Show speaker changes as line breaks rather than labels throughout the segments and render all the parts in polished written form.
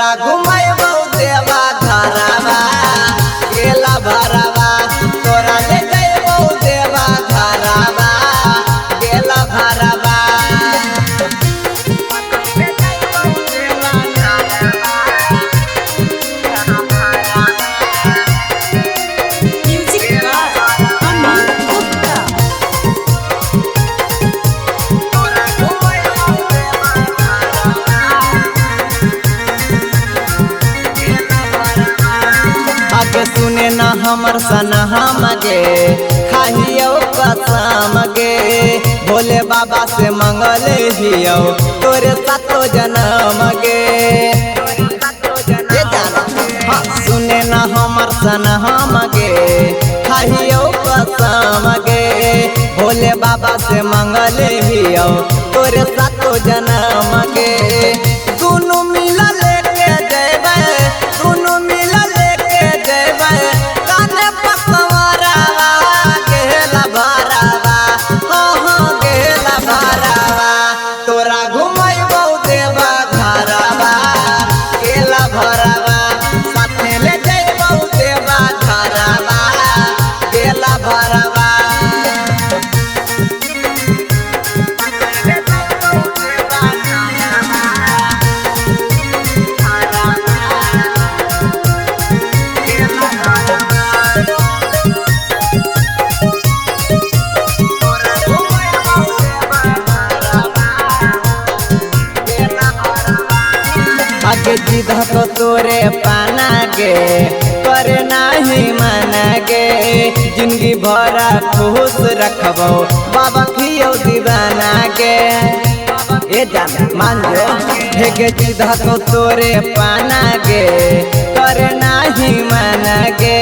तोरा घुमाइबो देवा घरवा गेला भरवा तोरा ले जइबो देवा घरवा गेला भरवा आगे सुने न हमर सना हम गे खाइयो कसम गे भोले बाबा से मंगले हियो तोरे सातो जन्म गे हाँ, सुने न हमर सना हम गे खाइयो कसम गे भोले बाबा से मंगले हियो तोरे सातो जन्म गे दुनु मिला लेके जइबै दुनु मिला तोरा घुमाइबो देवा घरवा गेला भरवा साथे ले जइबो देवा घरवा गेला भरवा आगे जिद तो तोरे पाना गे करे नाही माना गे जिंदगी भरा खुश रखबो बाबा खियो दीवाना गे ए जान मान जो हे गे जिद तो तोरे पाना गे करे नाही माना गे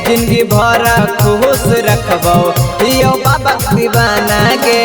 जिंदगी भरा खुश रखबो यो बाबा दीवाना गे